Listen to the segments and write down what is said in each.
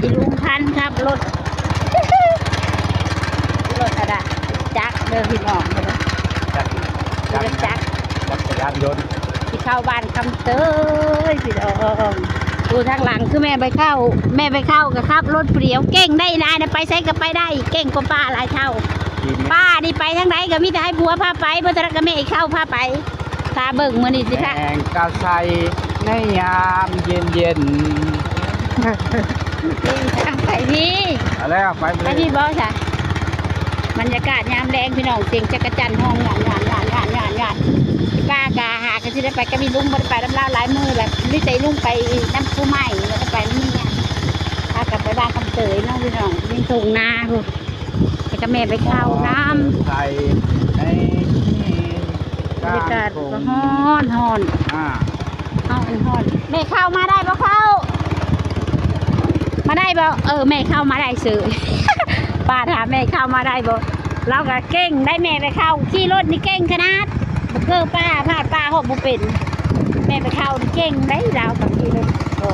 อีลุงพันครับรถอะไรจักเดินพี่น้องเลยจักยานยนต์ที่เข้าบ้านคำเตยพี่น้องดูทางหลังคือแม่ไปเข้ากับครับรถเปลี่ยวเก่งได้นายนะไปใช้ก็ไปได้เก่งกว่าป้าหลายเท่าป้านี่ไปทางไหนก็มีแต่ให้ผัวพาไปเพราะฉะนั้นก็แม่เข้าพาไปพาเบิ่งมือนี่สิค่ะแข่งกาใสในยามเย็นนี่ทางไปพี่แล้วไปพี่บอสค่ะบรรยากาศยามแรงพี่น้องเสียงจักรจันทร์ห้องงานป้ากาหากันที่ได้ไปก็มีลุงไปน้ำลาวหลายมือแบบนี่ใจลุงไปน้ำผู้ใหม่แล้วก็ไปนี่เนี่ยพากลับไปบ้านคำเตยน้องพี่น้องยิงส่งนาคุณไปกับแม่ไปเข้าน้ำใส่ในบรรยากาศก็ฮ้อนแม่เข้ามาได้ปะเข้ามาได้บ่แม่เข้ามาได้สื่อ ป้าถามแม่เข้ามาได้บ่เราก็เก่งได้แม่ไปเข้าขี่รถนี่เก่งขนาดเพื่อป้าพาป้าหอบบุเป็นแม่ไปเข้าเก่งได้เรากับขี่รถโอ้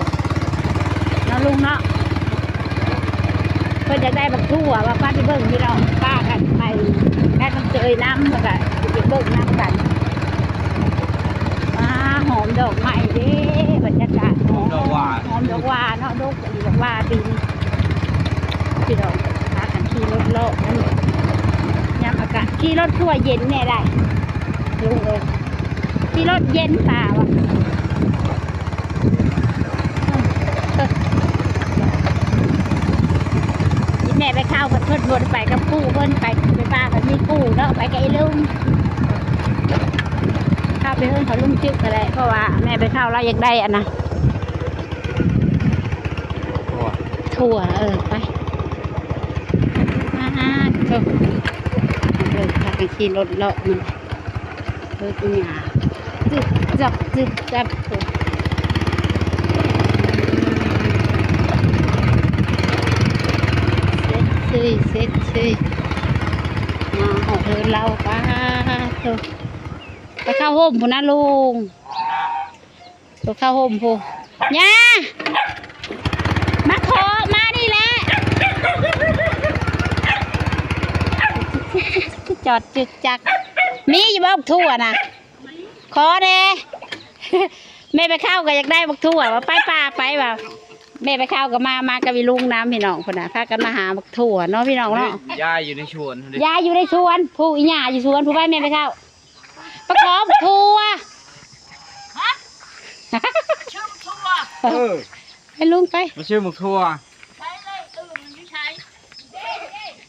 น้องลุงเนาะเพื่อจะได้บักทั่วว่าป้าที่เบิ่งที่เราป้ากันไปได้ต้องเจอน้ำแล้วก็ไปเบิ่งน้ำกันหอมดอกไม้เด้บรรยากาศหอมดอกว่าเนาะดอกว่าปีนพี่น้องพากันขี่รถโลกนั่นยามอากาศขี่รถทั่วเย็นแน่ได้ลุงเลยขี่รถเย็นตาวะแม่ไปเข้าเพิ่นวนไปกับกู้เพิ่นไปป้ากับมีกู้เนาะไปกับไอ้ลุงเข้าไปเพิ่นเขาลุงจึ๊กอะไรเพราะว่าแม่ไปเข้าเราอยากได้อ่ะนะถั่วไปเลยพากันขี่รถเลาะมันปัญญาจับเซ็ตมาหอเธอเราป้าไปเข้าห่มพูนะลุงไปเข้าห่มพูย่ามาขอมานี่แหละจอดจึกจักมีอยู่บักทั่วนะขอเด้แม่ไปเข้าก็อยากได้บักทั่วว่าไปป่าไปแบบแม่ไปเข้าก็มากับวิลุงน้ำพี่น้องคนน่ะพากันมาหาบักทั่วเนาะพี่น้องเนาะยายอยู่ในชวนยายอยู่ในชวนผู้อีหญ่าอยู่ชวนผู้ไปแม่ไปเข้าประกอบบักทั่วให้ลุงไปมาชื่อหมึกทั่ว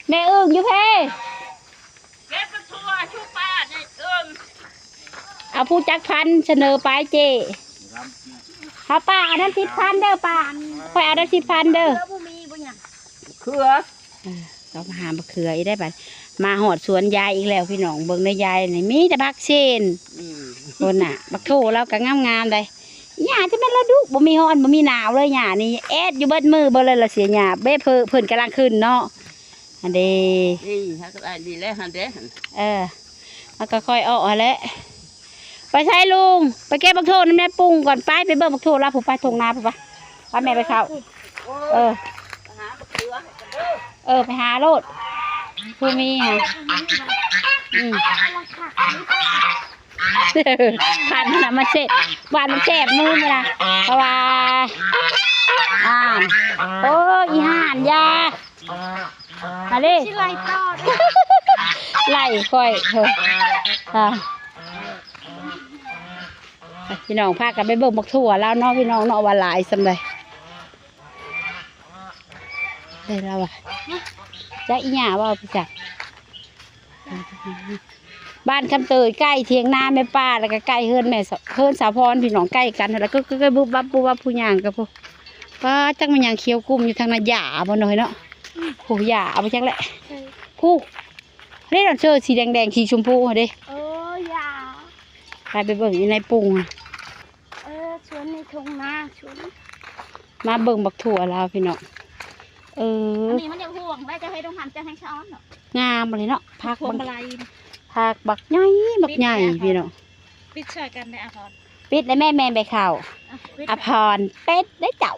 แม่อึ่งอยู่เพ่เอาผู้จักพันเสนอไปเจเขาป้าอันนั้น10,000เด้อป้าคอยเอาได้10,000เด้อเขือเรามาหาบักเขืออีได้ไปมาหอดสวนยายอีกแล้วพี่น้องเบิ่งในยายนี่มีแต่บักเชนคนน่ะบักโถเราก็งามเลยหญ้าจะเป็นระดุบ่มีฮ้อนบ่มีหนาวเลยหญ้านี่แอดอยู่เบิดมือเบิดเลยละเสียหญ้าเบ้เพิ่นกำลังขึ้นเนาะอันเด้ฮักได้ดีแล้วฮันเด้แล้วก็ค่อยออกแล้วไปใช้ลุงไปเก็บบักโถน้ำแม่ปรุงก่อนไปเบิ่งบักโถลาผู้ไปทงนาผู้ไปแม่ไปเข้าไปหาโลดผู้มีผ่านมันมาเช็ดบ้านมันแฉบมือมาละเพราะว่าโอ้ยห่านยามาดิไล่ต่อไล่ค่อยพี่น้องพากันไปเบิ่งบักถั่วแล้วน้องพี่น้องเนาะว่าหลายสำเลยได้แล้วอ่ะจะอีหญ่าว่าพี่จักบ้านคำเตยใกล้เทียงนาแม่ป้าแล้วก็ใกล้เฮือนแม่เฮือนสาวพรพี่น้องใกล้กันแล้วก็บุบบับผู้ย่างกับผู้ป้าจังมันย่างเคี้ยวกุ้มอยู่ทางนาหยาบ่หน่อยเนาะผู้หยาเอาไปจังแหละผู้เล่นเสื้อสีแดงสีชมพูเด้หยาไปเบิ่งในปุงชวนในทุ่งนาชวนมาเบิ่งบักถั่วแล้วพี่น้องอันนี้มันยังห่วงได้จะให้ต้องทำจะให้ช้อนเนาะงามเลยเนาะผักบักอะไรผักบักใหญ่พี่น้องปิดช่วยกันในอภรปิดได้แม่ไปข่าวอภรเป็ดได้เจ้า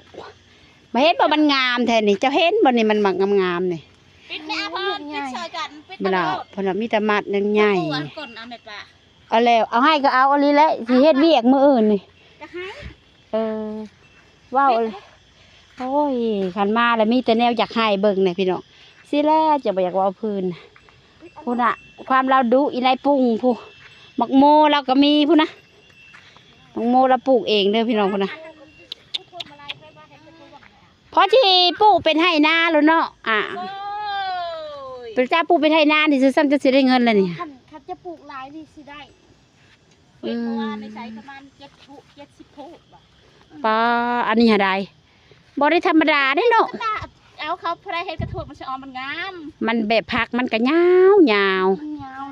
มาเห็นบ่มันงามแท้นี่เจ้าเห็นบ่นี่มันมักงามๆนี่ ปิดแม่อาพรปิดเชยกันปิด บ่ล่ะเพิ่นว่ามีแต่มัดใหญ่ ปวดก่อนเอาแม่ป่า เอาแล้วเอาให้ก็เอาอันนี้แหละสิเฮ็ดเวียกมื้ออื่นนี่ จะให้ ว้าวเลยโอ้ยขันมาแล้วมีแต่แนวอยากให้เบิ่งเนี่ยพี่น้องสิแลจะบ่อยากเว่าพื้นพูดน่ะความเราดุอีไรปุ้งผู้มักโมเราก็มีพูดนะมักโมเราปลูกเองเด้อพี่น้องพูดนะเพราะที่ปลูกเป็นให้นาแล้วเนาะเป็นเจ้าปลูกเป็นให้นานี่ซื้อซ้ำจะสิได้เงินแล้วนี่ คันจะปลูกหลายนี่สิได้เพราะว่าในใจประมาณ70 ถูกบ่ ป้าอันนี้หาได้บ่ได้ธรรมดาได้เนาะ เอาเขาพระเฮ็ดกระถูกมันสิออกมันงาม มันแบบผักมันก็ยาวยาว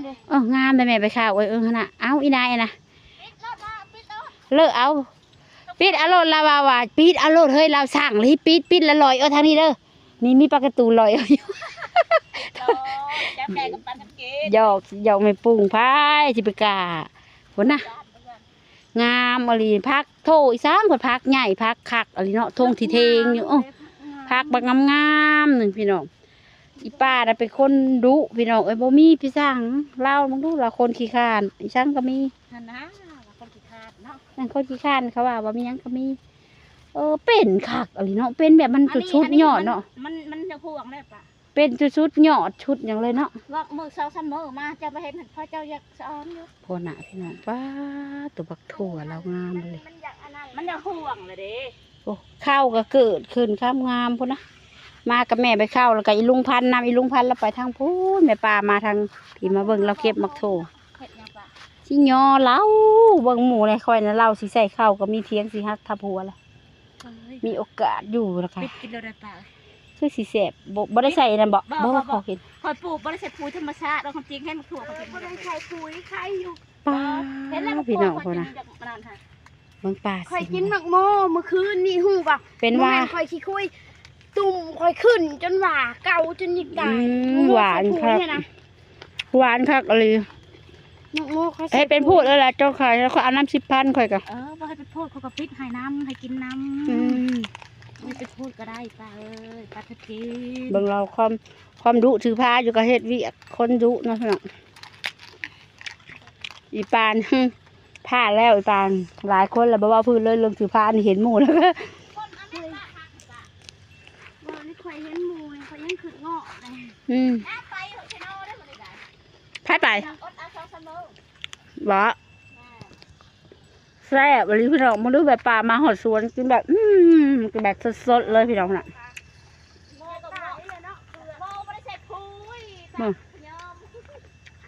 เด้ งามแต่แม่ไปข้าวเอ้ยขนาดเอาอีนายนะ ปิดแล้วปิดแล้ว เลิกเอาปิดเอาโลดลาวาว่าปิดเอาโลดเฮ้ยเราสั่งเลยปิดละลอยเอาทางนี้เด้อนี่มีปลากระตูลอยเอาอยู่ จะแก่กับปันทำกิน หยอกไม่ปรุงพายสิไปกาฝนน่ะงามอลีพักโถอีสามคนพักใหญ่พักคักอลีเนาะทงทีเทงอยู่พักบางงามๆหนึ่งพี่น้องอีป้าน่ะเป็นคนดุพี่น้องบ่มีพี่สร้างเล่ามึงดูเราคนขี้คร้านอีช่างก็มี นั่นนะคนขี้ขาดเนาะ นั่นคนขี้คร้านเขาว่ามีหยังก็มีเป็นคักอลีเนาะเป็นแบบมันจุดชุดยอดเนาะ มันจะพวงได้ปะ เป็นชุดยอดชุดอย่างเลยเนาะ ว่ามือเช้าซ้ำมือมาจะไปเห็นพ่อเจ้าอยากสอนอยู่ พอหนาพี่น้องป้าตัวบักถั่วเรางามเลย มันอยากอันนั้นมันอยากห่วงเลยเด้ โอ้ข้าวก็เกิดขึ้นข้ามงามพุ่นนะมากับแม่ไปเข้าแล้วก็อีลุงพันธุ์นำอีลุงพันธุ์เราไปทางพูนแม่ปลามาทางพี่มาเบิ่งเราเก็บมักโถ เห็ดยังปะ ชิยอเล้าเบิ่งหมูเลยคอยนะเราสิใส่ข้าวก็มีเทียงสิฮักทับหัวละมีโอกาสอยู่แล้วค่ะ ปิดกินเลยได้ปะ คือสิแสบบ่ได้ใส่นั่นบ่พอกิน คอยปลูกบริษัทปุ๋ยธรรมชาติเราความจริงให้มันถั่วเขาไม่ได้ใช้ปุ๋ยใครอยู่ ป้า เห็นแล้ว พี่น้องพุ่นนะเบิ่งปลา ข่อย สิ กินหมักโมเมื่อคืนนี่หูป่ะ เป็นว่า ข่อยขี้คุยตุ่มข่อยขึ้นจนว่าเก่าจนยิกได้ หวานครับหวานคักอะไร หมักโมเขา ให้เป็นพูดแล้วล่ะเจ้าค่ะแล้วก็เอาน้ำ10,000ค่อยก็ ว่าให้ไปพูดเขาก็ปิดให้น้ำให้กินน้ อืม ำไม่ไปพูดก็ได้ป้าเอ้ยป้าทักกิน เบิ่งเราความดุถือผ้าอยู่กับเฮ็ดเวิคนดุเนาะพี่น้องอีปานผ้าแล้วอีปานหลายคนแล้วบ่ว่าพื้นเลยเรื่องถือผ้านี่เห็นหมู่แล้วก็ ว่านี่ข่อยเห็นหมูนี่ข่อยยังขึ้นงอกเลย ไปเถอะชโน่ได้หมดเลยได้ พายไป อดเอาเสมอ บ่แซ่บเลยพี่น้องมาดูแบบป่ามาหอดสวนกินแบบกินแบบสดๆเลยพี่น้องน่ะ โมกับโมเลยเนาะโมไม่ได้ใส่ปุ๋ยแต่ยอม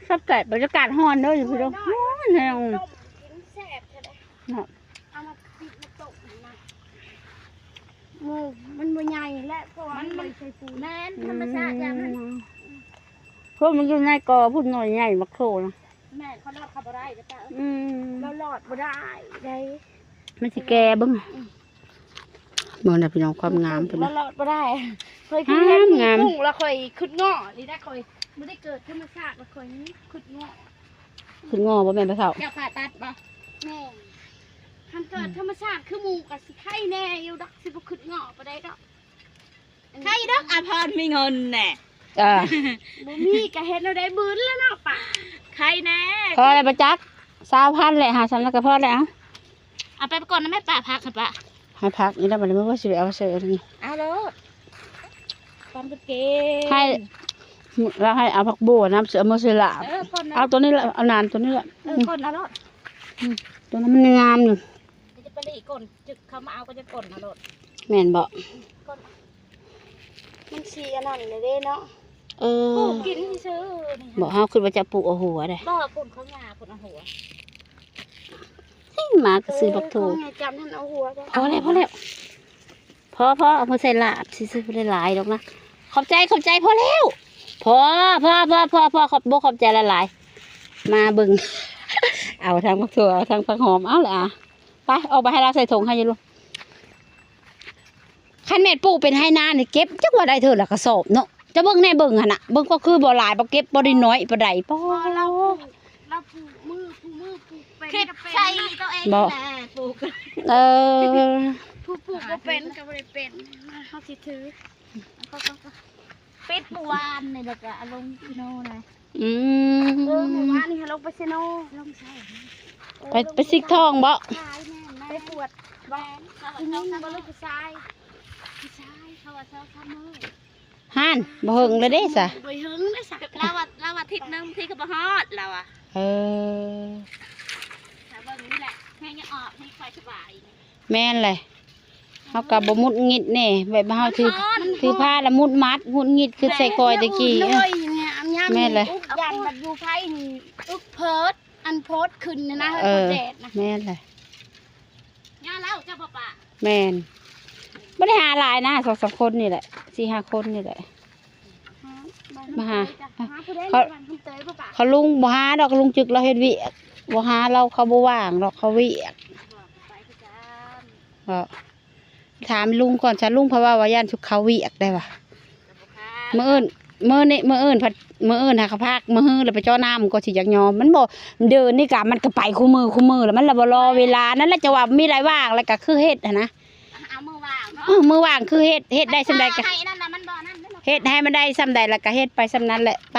ชอบแต่บรรยากาศฮ้อนเด้อพี่น้องฮ้อนแฮง ต้มกินแซ่บใช่ไหม เนาะ เอามาปิดมาตกนะหมูมันบ่ใหญ่และเพราะว่ามันไม่ใช่ปู แม่นธรรมชาติอย่างนั้น พวกมันอยู่ในกอพุ่นหน่อยใหญ่มักโคนะ แม่เขารอดขับอะไรก็ป้า เราหลอดบ่ได้ได้ มันสิแก่เบิ่งเบิ่งน่ะพี่น้องความงามพุ่น เรา น่ะ หลอดบ่ได้เคยกินเห็ด งาม กุ้งแล้วข่อยขึ้นงอกนี่ได้ข่อยไม่ได้เกิดธรรมชาติแล้วข่อยนี่ขึ้นงอก ขึ้นงอบ่แม่นไปเข้า อยากผ่าตัดป่ะ แม่ทันเกิดธรรมชาติคือหมูกับสิไข่แน่อยู่ดอกสิบ่ขึ้นงอกบ่ได้ดอก ใครดอกอาพรมีเงินแน่ บ่มีก็เฮ็ดแล้วได้บื้นแล้วเนาะป่า ใครแน่ พอแล้วประจักษ์20,000แหละหาสำนักก็พอแล้ว เอาไปก่อนนะแม่ป้าพักค่ะป้า ให้พักนี่แล้วมันไม่ว่าสิไปเอาเสือนี่ เอาเลยตอนเก๋ ให้เราให้เอาผักบัวน้ำเสือมาเสือลาบ ก่อนนะ เอาตัวนี้ละเอานานตัวนี้ละ ก่อนนะรถ ตัวนั้นมันงามอยู่ จะไปรีก่อนจึกเขามาเอาก็จะก่อนนะรถ แม่นบ่ มันสีอันนั้นเลยเด้เนาะ ปลูกกินซื้อนี่ บอกเฮาขึ้นว่าจะปลูกเอาหัวได้ บ่ปลูกเขาหญ้าปลูกเอาหัว หมาก็ซื้อบักถู ไงจำท่านเอาหัวจ้ะ พอแล้วพอเอามาใส่ลาบซื้อๆบ่ได้หลายดอกนะขอบใจพอแล้วพอขอบใจหลายๆมาเบิ่ง เอาทางบักถั่วเอาทางผักหอมเอาละไปออกไปให้เราใส่ถุงให้อยู่ลูกคันแม่ปลูกเป็นให้นานี่เก็บจักว่าได้เถิดละกระสอบเนาะจะเบิ่งแน่เบิ่งหั่นน่ะเบิ่งก็คือบ่หลายบ่เก็บบ่ได้น้อยบ่ได้ป้อ เราปลูกมือปลูกเป็น คลิปใช่ตัวเองแหละปลูก เออ ผู้ปลูกก็เป็นก็บ่ได้เป็นมาเฮาสิถือก็เป็ดเมื่อวานนี่แล้วก็ลงซิโนนะ อืม เมื่อวานนี่ลงไปซิโนลงใช่ ไปซิกทองบ่ ขายแม่ไปปวดบ้านทีนี้บ่รู้ผู้ชายเขาว่าเช้าค่ำมื้อ ห่านบ่เฮิงเลยเด้ซะ บ่หึงได้สัก เราว่าทิศนึงที่ก็บ่ฮอดเราอ่ะ เออ ถ้าเบิ่งนี่แหละให้ยังออกให้คอยสบาย แม่นเลยเฮาก็บ่มุดงิดแน่แบบเฮาถือผ้าแล้วมุดมัดมุดงิดคือใส่กอยตะกี้ เล เอ้ย ยเนี่ยอันยาม แม่เลย อุ๊บยันบัดอยู่ไผนี่อึกเพิดอันโพสต์ขึ้นนะ เอ เฮ้ย อ แดดนะ แม่นเลย ย่าแล้วเจ้าบ่ปะ แม่นบ่ได้หาหลายนะ2-3คนนี่แหละ4-5คนนี่แหละ มาหา ผู้ใด เขา บ้านคุณเตยบ่ปะ เขาลุงบ่หาดอกลุงจึกเราเฮ็ดเวิบ่หาเราเขาบ่ว่างดอกเขาเวิก ไปประจ ก็ถามลุงก่อนฉันลุงเพราะว่าย่านสุขเขาเวิกได้ว่ะ ำ มื้ออื่นพัดมื้ออื่นหาเขาพากมื้อฮื้อแล้วไปเจ้าน้ำก็สิอยากยอมมันบ่เดินนี่กะมันก็ไปคู่มือแล้วมันละบ่รอเวลานั้นแล้วจะว่ามีไรว่างแล้วก็คือเฮ็ดหั้นนะ เอามือวางเนาะ มื้อว่างคือเฮ็ดได้ส่ำใดก็ ให้นั่นน่ะมันบ่นั่น เฮ็ดให้มันได้ส่ำใดแล้วก็เฮ็ดไปส่ำนั้นแหละไป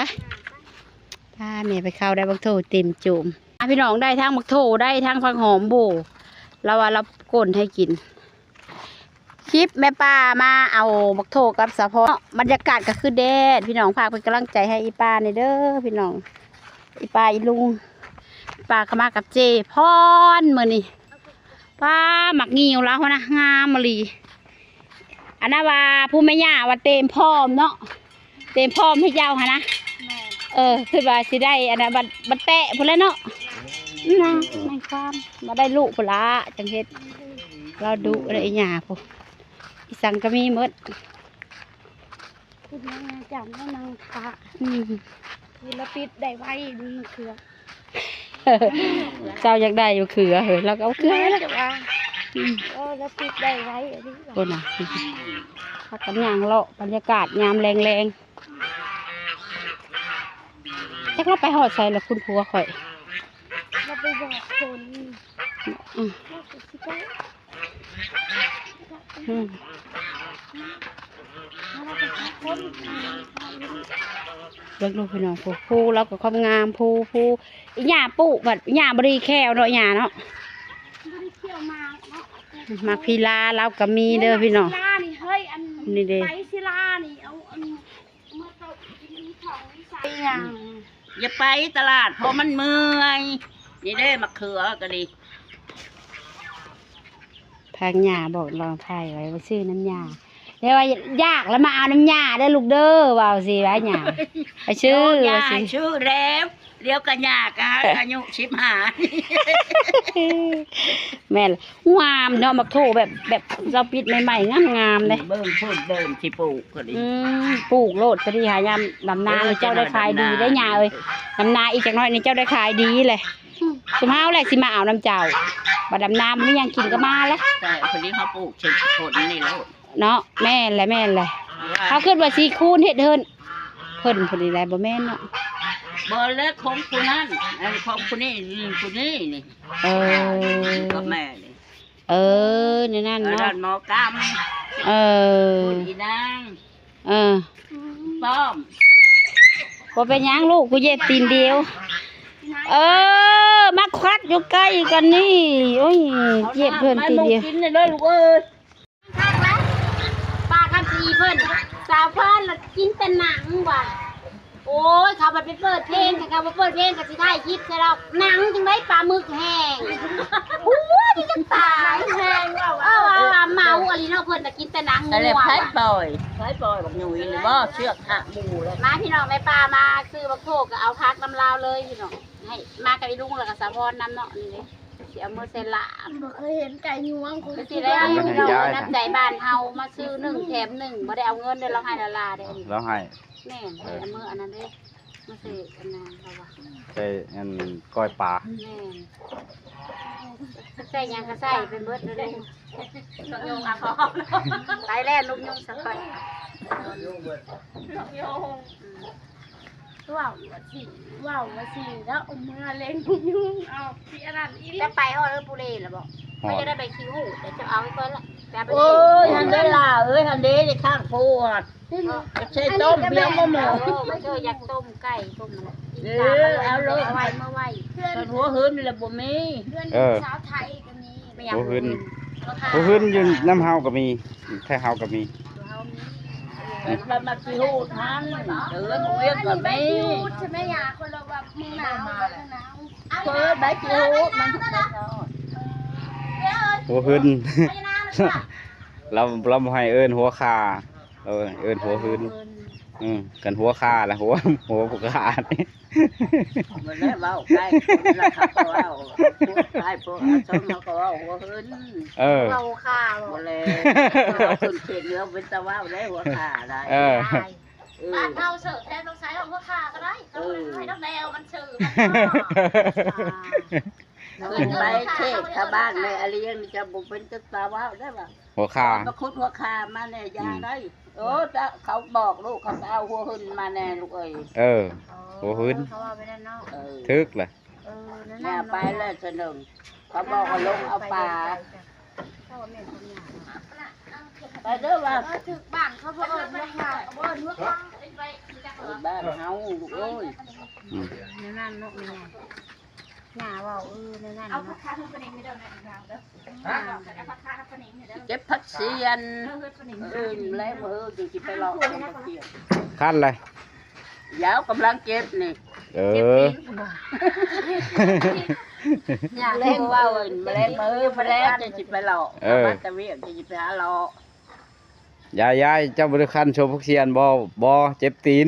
พาแม่ไปเข้าได้บักโถเต็มจุ่มพี่น้องได้ทั้งบักโถได้ทั้งผักหอมโบเราว่าเราก้นให้กินคลิปแม่ป้ามาเอาบักโถกับสะพอบรรยากาศก็คือแดดพี่น้องฝากเป็นกำลังใจให้อีป้าในเด้อพี่น้องอีป้าอีลุงป้าก็มากับเจพรมื้อนี้ป้าหมักงิ้วแล้วนะงามมะลีอันนั้นว่าผู้แม่ย่าว่าเต็มพร้อมเนาะเต็มพร้อมให้เจ้าค่ะนะคือว่าสิได้อันนั้นบัดแตะพุ่นแล้วเนาะนะในความมาได้ลูกพุ่นละจังเฮ็ดเราดูอะไรอีหยังพุ่นอีสังก็มีหมด คุณยังไงจังให้นางฟ้า อืม คือละปิดได้ไว้ดูมันเคือ เจ้าอยากได้อยู่เขือเหรอเราก็เอาเขือ แม่ แล้ว จะว่าละปิดได้ไว้อันนี้ พุ่นน่ะพักกันย่างเลาะบรรยากาศยามแรงๆจักเราไปหอดใส่ละคุณผัวข่อย เราไปบอกคน อืม เราไปสิไป อืม เราไปหาคน เลิกลูกพี่น้องผู้เราก็ความงามผู้อีหญ้าปุ๊บัดอีหญ้าบริแควเนาะอีหญ้าเนาะ ไม่ได้เที่ยวมาเนาะ มักพีลาเราก็มีเด้อพี่น้อง ศิลานี่เฮ้ยอัน นี่เด้ ไปศิลานี่เอาอันเมื่อตกมีของวิสัยอย่าง อย่าไปตลาดเพราะมันเมื่อยนี่ได้มะเขือก็ดี ทางหญ้าบอกลองถ่ายไว้ว่าซื้อน้ำหญ้าเรียกว่ายากแล้วมาเอาน้ำหญ้าได้อลูกเด้อว่าสิว่าหญ้าไปชื่อ ยา ว่าสิ ชื่อแล้วเลี้ยวกันยากะอายุ15 แม่นล่ะงามเนาะมักโถแบบเราปิดใหม่ๆงามๆเลย เบิ่งพูดเบิ่งที่ปลูกก็ดี ปลูกโลดก็ดีหายามดำนาเลยเจ้าได้ขายดีได้หญ้าเอ้ยดำนาอีกจักหน่อยนี่เจ้าได้ขายดีเลยสุมเฮาแหละสิมาเอาน้ำเจ้าบ่ดำนาไม่ยังกินก็มาแล้ว แต่คนนี้เขาปลูกเช็ดผลนี่แล้ว เนาะแม่นแหละว่า เขาขึ้นว่าสีคูณเฮ็ดเฮินเพิ่นพุ่นนี่แหละบ่แม่นเนาะ บ่เลิกของคนนั้นอันของคนนี้คนนี้นี่ เออ กับแม่นี่ นี่นั่น แล้ว เนาะ หมอกำ เออ คุณอีนาง เออ ป้อม บ่เป็นหยังลูกกูเย็บตีนเดียว มาคัดอยู่ใกล้กันนี่โอ้ยเย็บเพิ่นตีนเดียว กินเลยลูกเอ้ย ป้าคำสีเพิ่นสาวเพิ่นละกินแต่หนังว่ะโอ้ยเขาไปเปิดเพลงเขาไปเปิดเพลงกับสิถ่ายคลิปใช่แล้วหนังจังได้ปลาหมึกแห้งโอ้ยนี่จะตายแห้งว่าเมาอะไรเนาะเพิ่นน่ะกินแต่หนังงั อะไร ว ไผ่ปล่อยบอกหนุ่ยหรือว่าเชือกหักหมูเลย มาพี่น้องแม่ป้ามาซื้อบักโขกก็เอาพักน้ำลาวเลยพี่น้องให้มากับไอ้ลุงแล้วก็สะพรน้ำเนาะนี่เลยสิเอามือเซลา บ่เคยเห็นไก่ยวงคุณ ก็สิได้เอาพี่น้องน้ำใจบ้านเฮามาซื้อ1 แถม 1บ่ได้เอาเงินเด้อเราให้ดาราเด้อ แล้วให้ แม่นให้เอามืออันนั้นเด้มาซื้ออันนั้นเราว่า ใส่อันก้อยปลา แม่นใส่หยังก็ใส่เป็นเบิดเด้อเด้อนกยุงอ่ะพอไปแล้วนกยุงสักไป ว่าวว่าสิว่าวว่าสิแล้วเอามือเล่นยุ่งเอาพี่อันนั้นอี จะไปฮอดปุเรหรอบอก หอ ไม่ ด จะได้ไปคิวหูแต่จะเอาไปละแต่ไป โอ้ยฮันได้ล่ะเอ้ยฮันเด้ในข้างปวดใช่ต้มเลี้ยงมะม่วง ไม่เคยอยากต้มไก่ต้มอะไร เอาเลย เอาไว้เมื่อไว้ เพื่อน ตอนหัวหืนนี่แหละบ่มี เพื่อนสาวไทยก็มี ไม่อยาก ผู้หืนผู้หืนอยู่น้ำเฮาก็มีแท้เฮาก็มี มันมากี่หูทันเดินเวียนก็มี ใช่ไหมยาคนเราแบบมึงหนาวมึงหนาว เปิดใบกี่หูมันก็ได้ หัวหืน เราบ่ให้เอิ้นหัวคาเอิ้นหัวหืนกันหัวคาละหัวผู้คานี่ มันได้เว้าใกล้คนละเขาก็เว้าพวกใกล้พวกอาชมเขาก็เว้าหัวหืน เราข่าว บ่เลยเอาคนเขตเนื้อเป็นตะเว้าได้หัวขาได้ บ้านเราเสิร์ฟแทนต้องใช้ของพ่อข่าก็ได้ต้องให้ต้องแนวมันเสิร์ฟ ขึ้นไปเทศชาวบ้านในอะไรยังจะบุกเป็นตะเว้าได้ป่ะ หัวคา มาคุดหัวขามาแน่ยาได้โอ้จะเขาบอกลูกเขาเอาหัวหืนมาแน่ลูกเอ้ย หัวหืน เขาว่าไปนั่นเนาะ ทึกเลย นั่น เนี่ยไปแล้วสนึงเขาบอกว่าลงเอาปลาไปเด้อว่า ถึกบ้านเขาเอิญว่าค่ะเอิญว่าค่ะ บ้านเฮาลูกเอ้ย นั่นเนาะมีหน้าว่านั่น เอา เนาะ ผักคาทำเป็นเองไม่ได้นะเราเด้อเอาผักคาทำเป็นเองเด้อ เก็บผักเสียนแล้วมือดูจิไปหลอกผักเสียน ขั้นเลย ยาวกำลังเก็บนี่ เล่นว่ามาเล่นมือพอแล้วจะจิไปหลอกมาตะเวียนจะจิไปหาหลอก ยายเจ้าบริคันโชว์พวกเซียนบ่เจ็บตีน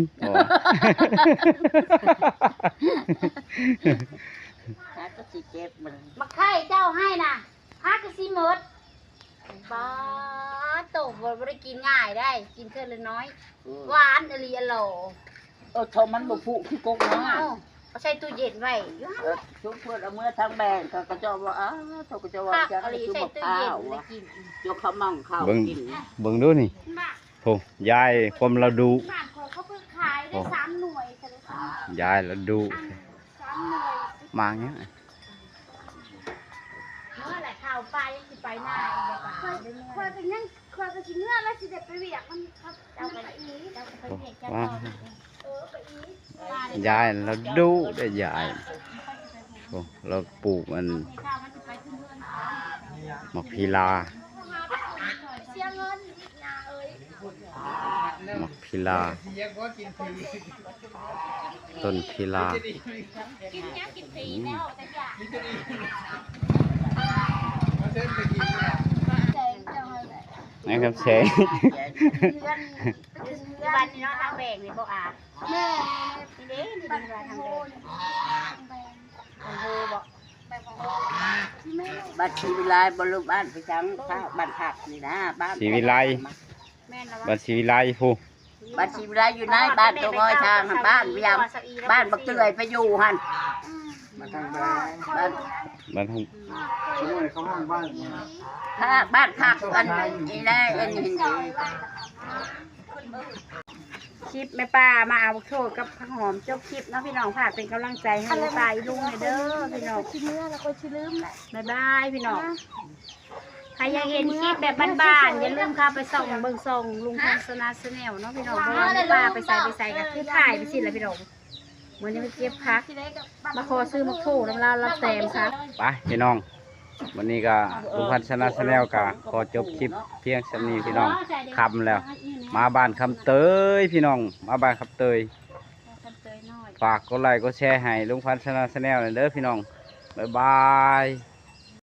ถ้าก็สิเก็บมัน มาไข่เจ้าให้น่ะฮักสิหมดบ้าโตบ่ได้กินง่ายได้กินเท่าละน้อยหวานอรีอร่อย ทมันบุผูคือกงเนาะ เอาใส่ตู้เย็นไว้ ชุบเพื่อนเอาเมื่อทางแบงเขาก็จะว่าเขาก็จะว่า ผัก จะ อรี ชุบ ใส่ มะ ตู้ พร้า เย็น ว ได้กิน ยกข้าวมั่งข้าวกิน เบิ่งดูนี่โหยายความเราดู บ้านเขาเพิ่งขายได้3 หน่วยแต่ละ3 ยายเราดู หน่วย มาเงี้ย เมื่อไหร่ข่าวไปยังสิไปหน้าอีกแล้วป่ะ ควายเป็นยังควายเป็นชิ้นเนื้อแล้วสิเด็ดไปเวียกมันครับเอาไปอีก เราไปเรียกเจ้า ว่า ต่อ ไปอีก ยายเราดูได้ยายโอ้เราปลูกมันหมกพีลา เสียเงินอีกนะเอ้ย หมกพีลาต้นพีลา กินเนี้ยกินฟรีแล้วแต่อยาก ใจจังเลย นะครับเชง เดือน ที่บ้านนี่เนาะทางแบ่งนี่บ่อา แม่ ทีนี้นี่เป็นเวลาทางแบ่งของโฮบอก บ้านชีวิไลบริบ้านไปจังข้าวบ้านผักนี่นะบ้าน ชีวิไล แม่นแล้ว บ้านชีวิไลผู้ บ้านชีวิไลอยู่ในบ้านตัวงอยทางบ้านวิยามบ้านบักเตยไปอยู่หันบ้าน บ้านทาง บ้านผักอันนี้นะอันนี้ คลิปแม่ป้ามาเอาโชว์กับผักหอมจบคลิปเนาะพี่น้องฝากเป็นกำลังใจให้แม่ป้าลุงเด้อพี่น้อง ชิ้นเนื้อแล้วก็ชิ้นลืมแหละ บ๊ายบายพี่น้องใครอยากเห็นคลิปแบบบ้านๆอย่าลืมเข้าไปส่องเบิ่งส่องลุงพัฒนาแนลเนาะพี่น้องเพราะว่าแม่ป้าไปใส่ก็คือถ่ายไปสิละพี่น้องวันนี้ไปเก็บพักมาขอซื้อมาโถน้ำลาวรับแต้มครับ ไปพี่น้อง วันนี้ก็ลุงพันธ์ชนะชาแนลก็ขอจบคลิปเพียงเท่านี้พี่น้องคำแล้ว มาบ้านคำเตยพี่น้องมาบ้านคำเตยฝากกดไลค์กดแชร์ให้ลุงพันธ์ชนะชาแนลเด้อพี่น้องบ๊ายบาย